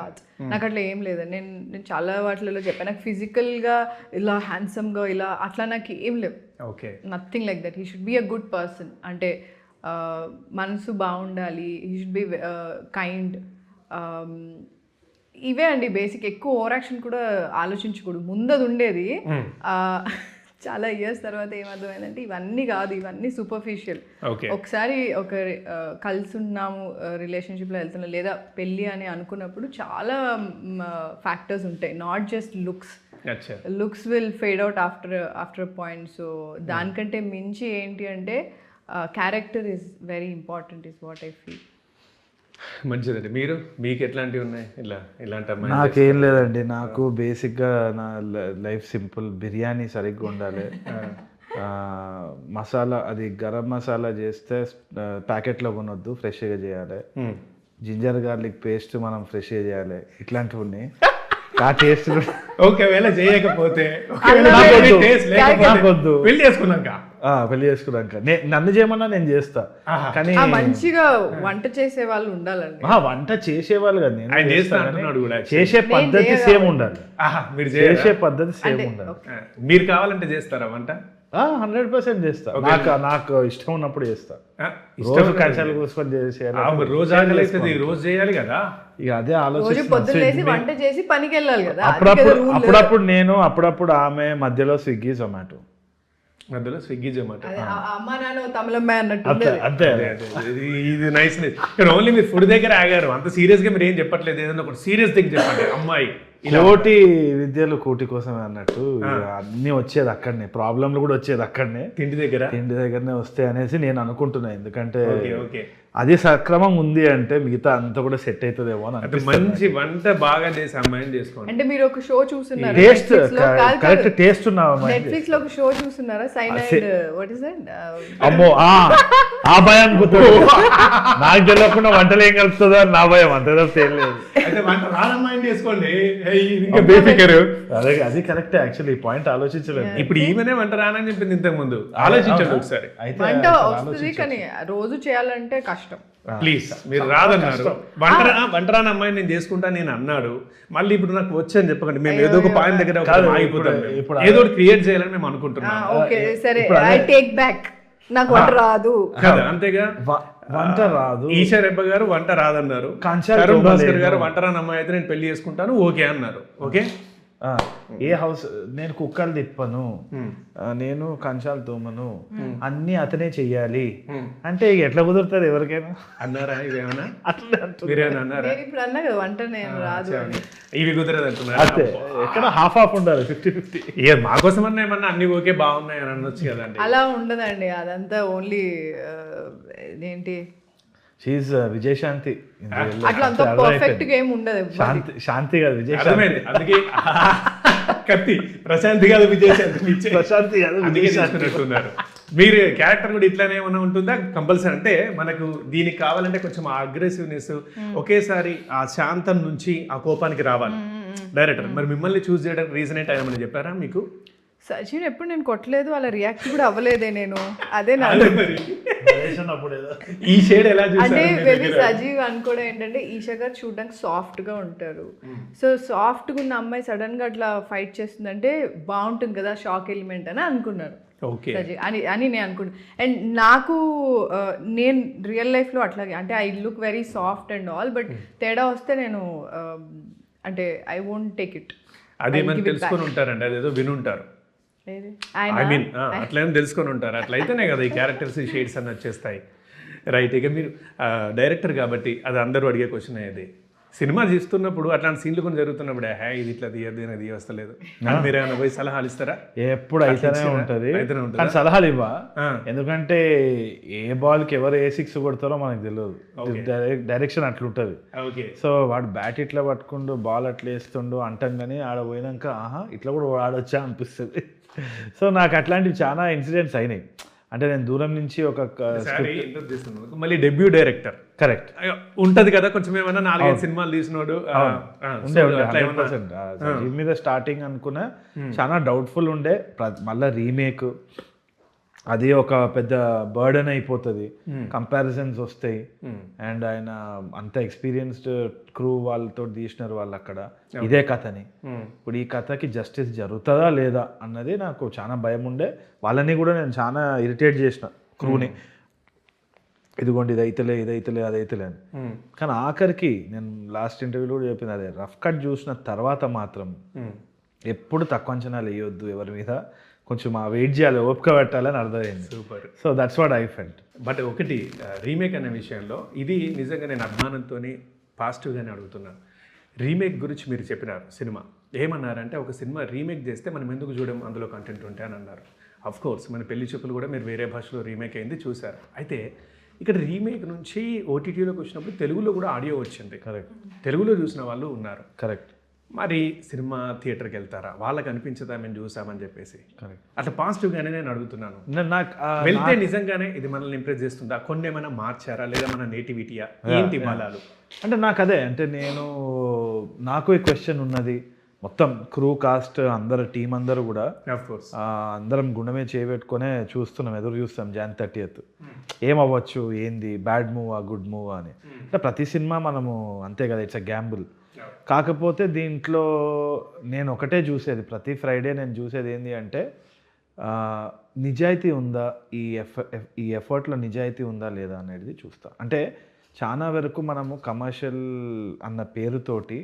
నాకు అట్లా ఏం లేదు. నేను చాలా వాటిలలో చెప్పాను, నాకు ఫిజికల్గా ఇలా హ్యాండ్సమ్గా ఇలా అట్లా నాకు ఏం లేవు. Okay, nothing like that. He should be a good person, అంటే మనసు బాగుండాలి, హీ షుడ్ బి కైండ్. ఇవే అండి బేసిక్. ఎక్కువ ఓవర్ యాక్షన్ కూడా ఆలోచించకూడదు. ముందది ఉండేది, చాలా ఇయర్స్ తర్వాత ఏమర్థమైందంటే ఇవన్నీ కాదు, ఇవన్నీ సూపర్ఫిషియల్. ఒకసారి కలిసి ఉన్నాము, రిలేషన్షిప్లో వెళ్తున్నాం, లేదా పెళ్ళి అని అనుకున్నప్పుడు చాలా ఫ్యాక్టర్స్ ఉంటాయి, not just looks. Looks will fade out after point. So దానికంటే మించి ఏంటి అంటే character is very important, is what I feel. మంచిదండి. మీకు ఎట్లాంటివి ఉన్నాయి ఇలాంటి? నాకేం లేదండి, నాకు బేసిక్గా నా లైఫ్ సింపుల్. బిర్యానీ సరిగ్గా ఉండాలి, మసాలా అది గరం మసాలా చేస్తే ప్యాకెట్లో కొనొద్దు, ఫ్రెష్గా చేయాలి. జింజర్ గార్లిక్ పేస్ట్ మనం ఫ్రెష్గా చేయాలి. ఇట్లాంటివి ఉన్నాయి. ఆ టేస్ట్ ఒకవేళ చేయకపోతే పెళ్లి చేసుకున్నాక పెళ్లి చేసుకున్నాక నన్ను చేయమన్నా నేను చేస్తా, కానీ మంచిగా వంట చేసే వాళ్ళు ఉండాలండి. వంట చేసేవాళ్ళు కదా, నేను ఆయన చేస్తా అంటున్నాడు కూడా. చేసే పద్ధతి సేమ్ ఉండాలి, మీరు చేసే పద్ధతి సేమ్ ఉండాలి. మీరు కావాలంటే చేస్తారా వంట? 100% చేస్తా, నాకు ఇష్టం ఉన్నప్పుడు చేస్తా. రోజు కంచాలు కూసుకొని చేసేయాలి, రోజు ఆకలి అవుతుంది, రోజు చేయాలి కదా. ఇక అదే రోజు పొద్దున్న లేసి వంట చేసి పనికి వెళ్ళాలి కదా. అప్పుడప్పుడు నేను, అప్పుడప్పుడు ఆమె, మధ్యలో స్విగ్గీ జొమాటో, మధ్యలో స్విగ్గీ జొమాటో. అమ్మ నాన్న తమిళమ్మాయి అన్నట్టు. అంతే. ఇది నైస్. ఓన్లీ మీరు ఫుడ్ దగ్గర ఆగారు, అంత సీరియస్ గా మీరు ఏం చెప్పట్లేదు. ఏదైనా ఒకటి సీరియస్ దగ్గర చెప్పండి. అమ్మాయి కోటి విద్యలు కూటి కోసమే అన్నట్టు అన్ని వచ్చేది అక్కడనే, ప్రాబ్లంలు కూడా వచ్చేది అక్కడనే, తిండి దగ్గరనే వస్తాయి అనేసి నేను అనుకుంటున్నా. ఎందుకంటే అది సక్రమం ఉంది అంటే మిగతా అంతా కూడా సెట్ అవుతుందేమో అని. మంచి వంట బాగా చేసి అమ్మాయిని చేసుకోండి. అంటే మీరు ఒక షో చూస్తున్నారు, టేస్ట్ కరెక్ట్ టేస్ట్ ఉన్న నెట్ఫ్లిక్స్ లో ఒక షో చూస్తున్నారా, సైనైడ్ వాట్ ఇస్ దట్? అమ్మో ఆ భయం గుర్తు నాకు తెలియకుండా వంటలు ఏం కలుపుతుందో అని నా భయం, అంతే తప్ప ఏం లేదు. అమ్మాయిని చేసుకోండి. అది కరెక్ట్. యాక్చువల్లీ ఈ పాయింట్ ఆలోచించలేదు. ఇప్పుడు ఈమెనే వంట రానని చెప్పింది ఇంతకు ముందు, ఆలోచించండి ఒకసారి. వంట వస్తుంది కానీ రోజు చేయాలంటే కష్టం. ప్లీజ్, మీరు రాదన్నారు, వంట రాని అమ్మాయిని నేను చేసుకుంటా నేను అన్నాడు. మళ్ళీ ఇప్పుడు నాకు వచ్చని చెప్పకండి. మేము ఏదో ఒక పాయింట్ దగ్గర ఆగిపోతాం, ఏదో ఒకటి క్రియేట్ చేయాలని మేము అనుకుంటున్నాం. ఓకే సరే, ఐ టేక్ బ్యాక్, నాకు వంట రాదు కదా, అంతేగా. వంట రాదు. ఈశా రెబ్బ గారు వంట రాదన్నారు, తరుణ్ భాస్కర్ గారు వంట రాని అమ్మాయి అయితే నేను పెళ్లి చేసుకుంటాను ఓకే అన్నారు. ఓకే, ఏ హౌస్ నేను కుక్కలు తిప్పను, నేను కంచాలు తోమను, అన్ని అతనే చెయ్యాలి అంటే ఎట్లా కుదురుతుంది ఎవరికైనా? అన్నారా ఇవేమన్నా? అట్లా మీరేమన్నా అన్నారా? ఇప్పుడు అన్నా కదా వంట నేను రాదు, ఇవి కుదరదు అంటున్నారు. అంతే, ఎక్కడ హాఫ్ ఉండాలి, 50-50. ఇక మా కోసం అన్నా ఏమన్నా అన్ని ఓకే బాగున్నాయి అని అనొచ్చు కదండి. అలా ఉండదండి, అదంతా ఓన్లీ ఏంటి షీఈ్ విజయశాంతి. అట్లా అంత పర్ఫెక్ట్ గా ఏం ఉండదు. శాంతి కాదు విజయశాంతి, అందుకే కత్తి ప్రశాంతి కాదు విజయశాంతి, ప్రశాంతి కాదు విజయశాంతి. మీరు క్యారెక్టర్ కూడా ఇట్లానే ఏమైనా ఉంటుందా కంపల్సరీ? అంటే మనకు దీనికి కావాలంటే కొంచెం ఆ అగ్రెసివ్నెస్ ఒకేసారి ఆ శాంతం నుంచి ఆ కోపానికి రావాలి డైరెక్టర్. మరి మిమ్మల్ని చూస్ చేయడానికి రీజన్ ఏంటి ఆయన చెప్పారా మీకు? సచిన్ ఎప్పుడు నేను కొట్టలేదు, అలా రియాక్ట్ కూడా అవ్వలేదే నేను. అదే నా ఈ షేడ్ ఎలా అంటే మేబీ సజీవ్ అనుకోవడం ఏంటంటే ఈషా గారు చూడడానికి సాఫ్ట్ గా ఉంటారు. సో సాఫ్ట్ గా ఉన్న అమ్మాయి సడన్ గా అట్లా ఫైట్ చేస్తుందంటే బాగుంటుంది కదా, షాక్ ఎలిమెంట్ అని అనుకున్నారు అని నేను అనుకున్నాను. అండ్ నాకు నేను రియల్ లైఫ్లో అట్లాగే, అంటే I look very soft and all, but తేడా వస్తే నేను అంటే ఐ వోంట్ టేక్ ఇట్. అదేమని తెలుసుకొని ఉంటారండి, అదేదో వినుంటారు. ఐ మీన్ అట్లనే తెలుసుకొని ఉంటారు. అట్లయితేనే కదా ఈ క్యారెక్టర్స్ ఈ షేడ్స్ అన్నీ వచ్చేస్తాయి. రైట్, ఇక మీరు డైరెక్టర్ కాబట్టి అది అందరూ అడిగే క్వశ్చన్ అయ్యేది. సినిమా తీస్తున్నప్పుడు అట్లాంటి సీన్లు కొన్ని జరుగుతున్నప్పుడు ఇది ఇట్లా తీయద్దు అనేది వస్తలేదు, మీరు ఏమైనా పోయి సలహాలు ఇస్తారా? ఎప్పుడు అయితేనే ఉంటుంది, కానీ సలహాలు ఇవ్వ. ఎందుకంటే ఏ బాల్కి ఎవరు ఏ 6 కొడతారో మనకు తెలియదు, డైరెక్షన్ అట్లుంటుంది. సో వాడు బ్యాట్ ఇట్లా పట్టుకుంటూ బాల్ అట్లా వేస్తుండు అంటాం, కానీ ఆడ పోయినాక ఇట్లా కూడా ఆడొచ్చా అనిపిస్తుంది. సో నాకు అట్లాంటివి చాలా ఇన్సిడెంట్స్ అయినాయి. అంటే నేను దూరం నుంచి ఒక మళ్ళీ డెబ్యూ డైరెక్టర్ కరెక్ట్ ఉంటది కదా, కొంచెం ఏమైనా 4-5 సినిమాలు తీసినోడు దీని మీద స్టార్టింగ్ అనుకున్నా చాలా డౌట్ఫుల్ ఉండే. మళ్ళీ రీమేక్ అది ఒక పెద్ద బర్డెన్ అయిపోతుంది, కంపారిజన్స్ వస్తాయి. అండ్ ఆయన అంత ఎక్స్పీరియన్స్డ్ క్రూ వాళ్ళతో తీసినారు వాళ్ళు అక్కడ ఇదే కథని. ఇప్పుడు ఈ కథకి జస్టిస్ జరుగుతుందా లేదా అన్నది నాకు చాలా భయం ఉండే. వాళ్ళని కూడా నేను చాలా ఇరిటేట్ చేసిన క్రూని, ఇదిగోండి ఇదైతలే అదైతలే అని. కానీ ఆఖరికి నేను లాస్ట్ ఇంటర్వ్యూలో కూడా చెప్పింది అదే, రఫ్ కట్ చూసిన తర్వాత మాత్రం ఎప్పుడు తక్కువ అంచనాలు వేయొద్దు ఎవరి మీద, కొంచెం వెయిట్ చేయాలి, ఓపిక పెట్టాలని అర్థమైంది. Super. So that's what I felt. But ఒకటి రీమేక్ అనే విషయంలో ఇది నిజంగా నేను అభిమానంతో పాజిటివ్గానే అడుగుతున్నాను. రీమేక్ గురించి మీరు చెప్పినారు సినిమా ఏమన్నారంటే, ఒక సినిమా రీమేక్ చేస్తే మనం ఎందుకు చూడడం, అందులో కంటెంట్ ఉంటే అని అన్నారు. అఫ్ కోర్స్ మన పెళ్లి చూపులు కూడా మీరు వేరే భాషలో రీమేక్ అయింది చూసారు. అయితే ఇక్కడ రీమేక్ నుంచి ఓటీటీలోకి వచ్చినప్పుడు తెలుగులో కూడా ఆడియో వచ్చింది. కరెక్ట్, తెలుగులో చూసిన వాళ్ళు ఉన్నారు. కరెక్ట్. మరి సినిమా థియేటర్కి వెళ్తారా, వాళ్ళకి అనిపించదా మేము చూసామని చెప్పేసి? అట్లా పాజిటివ్గానే నేను అడుగుతున్నాను. వెళ్తే నిజంగానే ఇది మనల్ని ఇంప్రెస్ చేస్తుందా, కొన్ని ఏమైనా మార్చారా, లేదా మన నేటివిటీయా, ఏంటి బలాలు? అంటే నాకు అదే, అంటే నాకు ఈ క్వశ్చన్ ఉన్నది. మొత్తం క్రూ కాస్ట్ అందరు టీం అందరూ కూడా ఆఫ్ కోర్స్ అందరం గుండెమే చేయబెట్టుకునే చూస్తున్నాం, ఎదురు చూస్తాం Jan 30th ఏమవ్వచ్చు, ఏంది బ్యాడ్ మూవా గుడ్ మూవా అని. అంటే ప్రతి సినిమా మనము అంతే కదా, ఇట్స్ అ గ్యాంబుల్. కాకపోతే దీంట్లో నేను ఒకటే చూసేది, ప్రతి ఫ్రైడే నేను చూసేది ఏంటి అంటే నిజాయితీ ఉందా, ఈ ఎఫర్ట్లో నిజాయితీ ఉందా లేదా అనేది చూస్తా. అంటే చాలా వరకు మనము కమర్షియల్ అన్న పేరుతోటి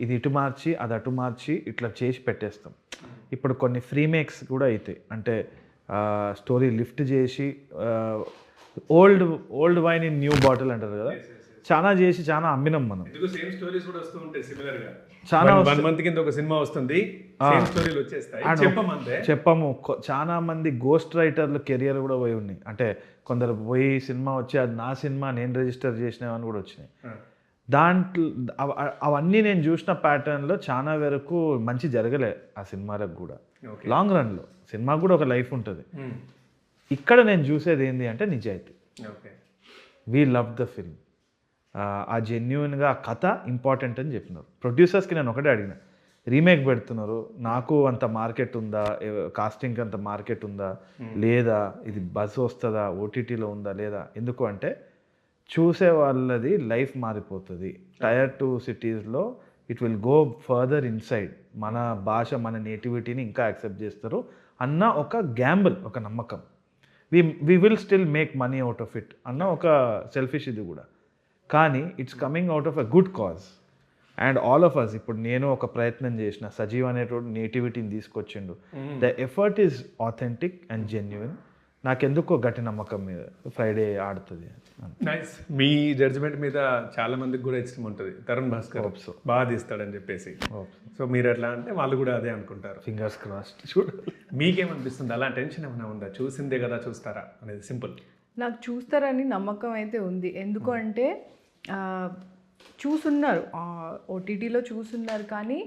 ఇది ఇటు మార్చి అది అటు మార్చి ఇట్లా చేసి పెట్టేస్తాం. ఇప్పుడు కొన్ని ఫ్రీ మేక్స్ కూడా అవుతాయి, అంటే స్టోరీ లిఫ్ట్ చేసి old wine in new bottle అంటారు కదా, చాలా చేసి చాలా అమ్మినాం మనం. సేమ్ స్టోరీస్ కూడా వస్తూ ఉంటాయి సిమిలర్ గా. చాలా 1 month కింద ఒక సినిమా వస్తుంది, సేమ్ స్టోరీలు వచ్చేస్తాయి, చెప్పమంతే చెప్పము. చాలా మంది గోస్ట్ రైటర్లు కెరియర్ కూడా పోయి ఉన్నాయి, అంటే కొందరు పోయి సినిమా వచ్చి అది నా సినిమా నేను రిజిస్టర్ చేసినవని కూడా వచ్చినాయి. దాంట్లో అవన్నీ నేను చూసిన ప్యాటర్న్లో చాలా వరకు మంచి జరగలే ఆ సినిమాలకు కూడా. లాంగ్ రన్లో సినిమాకు కూడా ఒక లైఫ్ ఉంటుంది. ఇక్కడ నేను చూసేది ఏంటి అంటే నిజాయితీ. We love the film. ఆ జెన్యున్గా ఆ కథ ఇంపార్టెంట్ అని చెప్పినారు. ప్రొడ్యూసర్స్కి నేను ఒకటే అడిగిన, రీమేక్ పెడుతున్నారు, నాకు అంత మార్కెట్ ఉందా, కాస్టింగ్కి అంత మార్కెట్ ఉందా లేదా, ఇది బస్ వస్తుందా, ఓటీటీలో ఉందా లేదా. ఎందుకు అంటే చూసే వాళ్ళది లైఫ్ మారిపోతుంది. Tier 2 సిటీస్లో it will go further inside, మన భాష మన నేటివిటీని ఇంకా యాక్సెప్ట్ చేస్తారు అన్న ఒక గ్యాంబుల్, ఒక నమ్మకం. We will still make money out of it అన్న ఒక సెల్ఫిష్ ఇది కూడా. కానీ it's coming out of a good cause. And all of us, ఇప్పుడు నేను ఒక ప్రయత్నం చేసిన, సజీవ్ అనేటోడు నేటివిటీని తీసుకొచ్చిండు. The effort is authentic and genuine. నాకెందుకో గట్టి నమ్మకం మీద ఫ్రైడే ఆడుతుంది. నైస్. మీ జడ్జిమెంట్ మీద చాలా మందికి కూడా ఇష్టం ఉంటుంది, తరుణ్ భాస్కర్ బాగా తీస్తాడని చెప్పేసి. సో మీరు ఎట్లా అంటే వాళ్ళు కూడా అదే అనుకుంటారు. Fingers crossed. మీకేమనిపిస్తుంది, అలా టెన్షన్ ఏమైనా ఉందా, చూసిందే కదా చూస్తారా అనేది? సింపుల్. నాకు చూస్తారని నమ్మకం అయితే ఉంది. ఎందుకు అంటే చూసున్నారు, ఓటీటీలో చూసున్నారు, కానీ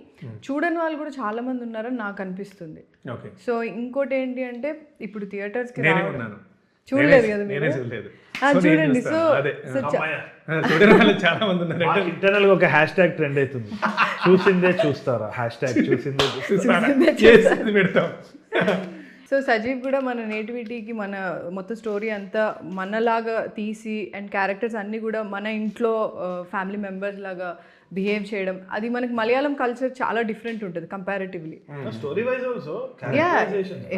చూడని వాళ్ళు కూడా చాలా మంది ఉన్నారని నాకు అనిపిస్తుంది. సో ఇంకోటి ఏంటి అంటే ఇప్పుడు థియేటర్స్కి చూడలేదు కదా మీరు, చూడండి. సో చాలా మంది ఉన్నారు. ఇంటర్నల్ గా ఒక హ్యాష్ ట్యాగ్ ట్రెండ్ అవుతుంది, చూసిందే చూస్తారా, హ్యాష్ ట్యాగ్ చూసిందే పెడతాం. సో సజీవ్ కూడా మన నేటివిటీకి మన మొత్తం స్టోరీ అంతా మనలాగా తీసి అండ్ క్యారెక్టర్స్ అన్నీ కూడా మన ఇంట్లో ఫ్యామిలీ మెంబర్స్ లాగా బిహేవ్ చేయడం, అది మనకి మలయాళం కల్చర్ చాలా డిఫరెంట్ ఉంటుంది comparatively. Story wise also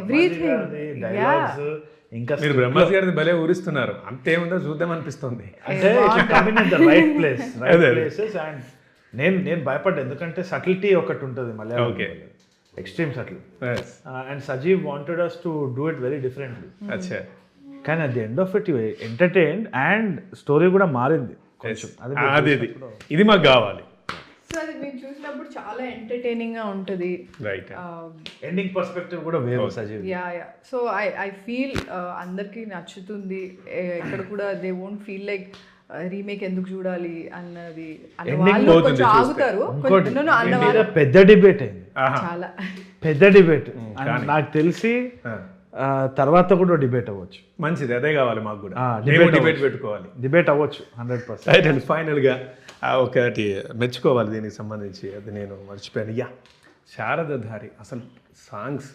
everything. ఇంకా మీరు బ్రహ్మాస్ గారిని భలే ఊరిస్తున్నారు, అంతేముందో చూద్దాం అనిపిస్తుంది. అంటే నేను భయపడ్డా, ఎందుకంటే సటిల్టీ ఒకటి ఉంటుంది Malayalam, extreme subtle. And Sajeev wanted us to do it very differently. అచ్చా. కానీ at the end of it you entertained and story కూడా మారింది కొంచెం. అది ఇది మాకు కావాలి. సో అది మేము చూసినప్పుడు చాలా ఎంటర్టైనింగ్ గా ఉంటుంది. రైట్. ఎండింగ్ పర్స్పెక్టివ్ కూడా వేరు Sajeev. Yeah. So I feel అందరికి నచ్చుతుంది. ఇక్కడ కూడా they won't feel like remake ఎందుకు చూడాలి అన్నది కొంచెం ఆగుతారు. పెద్ద డిబేట్ అయింది, చాలా పెద్ద డిబేట్. నాకు తెలిసి తర్వాత కూడా డిబేట్ అవ్వచ్చు. మంచిది, అదే కావాలి మాకు కూడా. డిబేట్ పెట్టుకోవాలి, డిబేట్ అవ్వచ్చు 100%. ఫైనల్గా ఒకటి మెచ్చుకోవాలి దీనికి సంబంధించి, అది నేను మర్చిపోయాను. శారదధారి అసలు సాంగ్స్,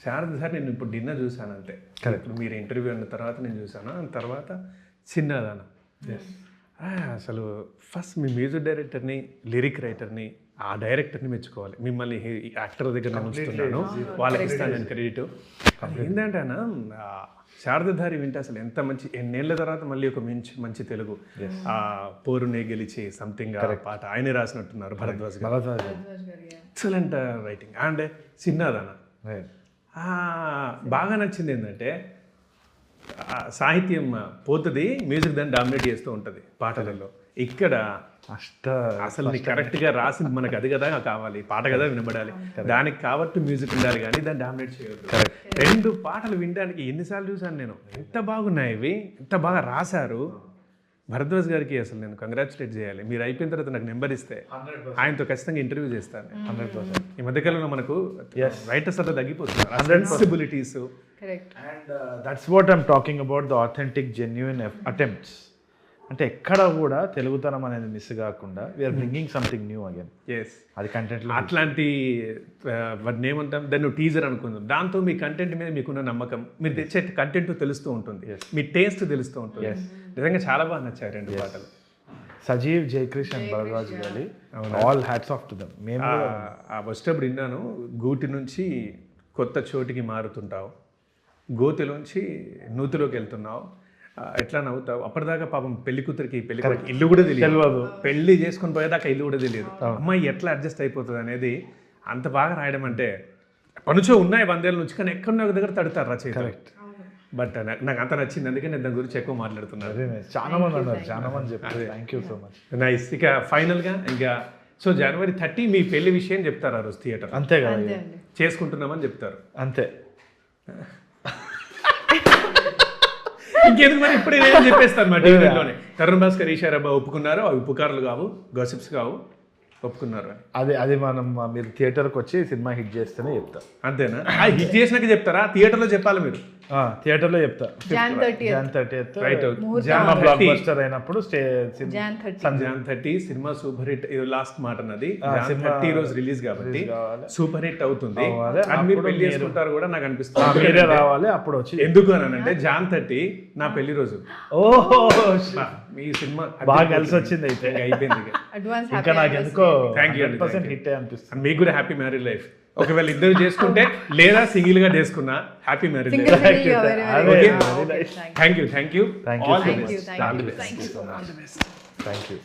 శారదధారి నేను ఇప్పుడు డిన్నర్ చూశాను అంతే. కరెక్ట్. మీరు ఇంటర్వ్యూ అన్న తర్వాత నేను చూశాను, తర్వాత చిన్నదాన. అసలు ఫస్ట్ మీ మ్యూజిక్ డైరెక్టర్ని, లిరిక్ రైటర్ని, ఆ డైరెక్టర్ని మెచ్చుకోవాలి. మిమ్మల్ని యాక్టర్ దగ్గర నేను ఉంచుతున్నాను, వాళ్ళకి ఇస్తాను నేను క్రెడిట్. ఏంటంటే అన్న శారదధారి వింటే అసలు ఎంత మంచి, ఎన్నేళ్ల తర్వాత మళ్ళీ ఒక మంచి తెలుగు, పోరునే గెలిచి సంథింగ్ పాట ఆయనే రాసినట్టున్నారు, భరద్వాజ్ గారు. Excellent writing. అండ్ చిన్నదాన బాగా నచ్చింది ఏంటంటే సాహిత్యం పోతుంది, మ్యూజిక్ దాన్ని డామినేట్ చేస్తూ ఉంటుంది పాటలలో. ఇక్కడ అసలు కరెక్ట్గా రాసింది మనకు అది కదా కావాలి, పాట కదా వినబడాలి, దానికి కాబట్టి మ్యూజిక్ ఉండాలి, కానీ దాన్ని డామినేట్ చేయొద్దు. 2 పాటలు వినడానికి ఎన్నిసార్లు చూసాను నేను, ఎంత బాగున్నాయి ఇవి, ఎంత బాగా రాశారు. భరద్వాజ్ గారికి అసలు నేను కంగ్రాచులేట్ చేయాలి. మీరు అయిపోయిన తర్వాత నాకు నెంబర్ ఇస్తే ఆయనతో ఖచ్చితంగా ఇంటర్వ్యూ చేస్తాను. 100%. ఈ మధ్యకాలంలో మనకు రైటర్స్ అట్లా తగ్గిపోతున్నారు, responsibilities. Correct. And that's what I'm talking about, the authentic, genuine attempts. అంటే ఎక్కడ కూడా తెలుగుతనం అనేది మిస్ కాకుండా we are bringing something new again. Yes, అది కంటెంట్లో అట్లాంటి వాటిని ఏమంటాం, దాన్ని టీజర్ అనుకుందాం. దాంతో మీ కంటెంట్ మీద మీకున్న నమ్మకం, మీరు తెచ్చే కంటెంట్ తెలుస్తూ ఉంటుంది, మీ టేస్ట్ తెలుస్తూ ఉంటుంది. నిజంగా చాలా బాగా నచ్చాయి 2 పాటలు. సజీవ్, జయకృష్ణ అండ్ బలరాజు గారి all hats off to them. మేము వచ్చేటప్పుడు విన్నాను, గూటి నుంచి కొత్త చోటికి మారుతుంటావు, గోతిలోంచి నూతిలోకి వెళ్తున్నావు, ఎట్లా నవ్వుతావు. అప్పటిదాకా పాపం పెళ్లి కూతురికి పెళ్లి కొడుకు ఇల్లు కూడా తెలియదు, పెళ్లి చేసుకుని పోయేదాకా ఇల్లు కూడా తెలియదు, అమ్మాయి ఎట్లా అడ్జస్ట్ అయిపోతుంది అనేది అంత బాగా రాయడం అంటే ఎప్పటి నుంచో ఉన్నాయి 100 ఏళ్ళ నుంచి, కానీ ఎక్కడో ఒక దగ్గర తడతారు రచయిత. బట్ నాకు అంత నచ్చింది, అందుకే నేను దాని గురించి ఎక్కువ మాట్లాడుతున్నాను. చాలా మంది ఉన్నారు, చాలా మంది చెప్పారు. Thank you so much. Nice. ఇక ఫైనల్గా ఇంకా సో January 30 మీ పెళ్లి విషయం చెప్తారు ఆ రోజు థియేటర్, అంతే కదా, చేసుకుంటున్నామని చెప్తారు అంతే. ఇంకెందుకు మరి ఇప్పుడు ఏం చెప్పేస్తాను మా టీవీలోనే. తరుణ్ భాస్కర్, ఈషారాబా ఒప్పుకున్నారు, అవి ఉపకారాలు కావు, గాసిప్స్ కావు, ఒప్పుకున్నారు అని. అది మనం మీరు థియేటర్కి వచ్చి సినిమా హిట్ చేస్తేనే చెప్తా. అంతేనా? హిట్ చేసినాక చెప్తారా? థియేటర్లో చెప్పాలి మీరు. థియేటర్లో చెప్తా. Jan 30th right. Block buster అయినప్పుడు Jan 30. Jan 30 cinema super hit. ఇది లాస్ట్ మాట అన్నది. Jan 30 రోజు రిలీజ్ కాబట్టి సూపర్ హిట్ అవుతుంది. అది మీరు పెళ్లి చేసుకుంటారు కూడా నాకు అనిపిస్తుంది. మీరే రావాలి అప్పుడు వచ్చి. ఎందుకు అని అంటే Jan 30 నా పెళ్లి రోజు. ఓహో, మీ సినిమా బాగా కలిసి వచ్చింది అయితే. అయిపోయింది. అడ్వాన్స్ ఇంకా నాకు ఎందుకో థ్యాంక్ యూ 100% హిట్ అనిపిస్తుంది. మీకు కూడా హ్యాపీ మ్యారీడ్ లైఫ్. ఒకవేళ ఇద్దరు చేసుకుంటే లేదా సింగిల్ గా చేసుకున్నా happy married life. Thank you. Thank you. All the best. Thank you.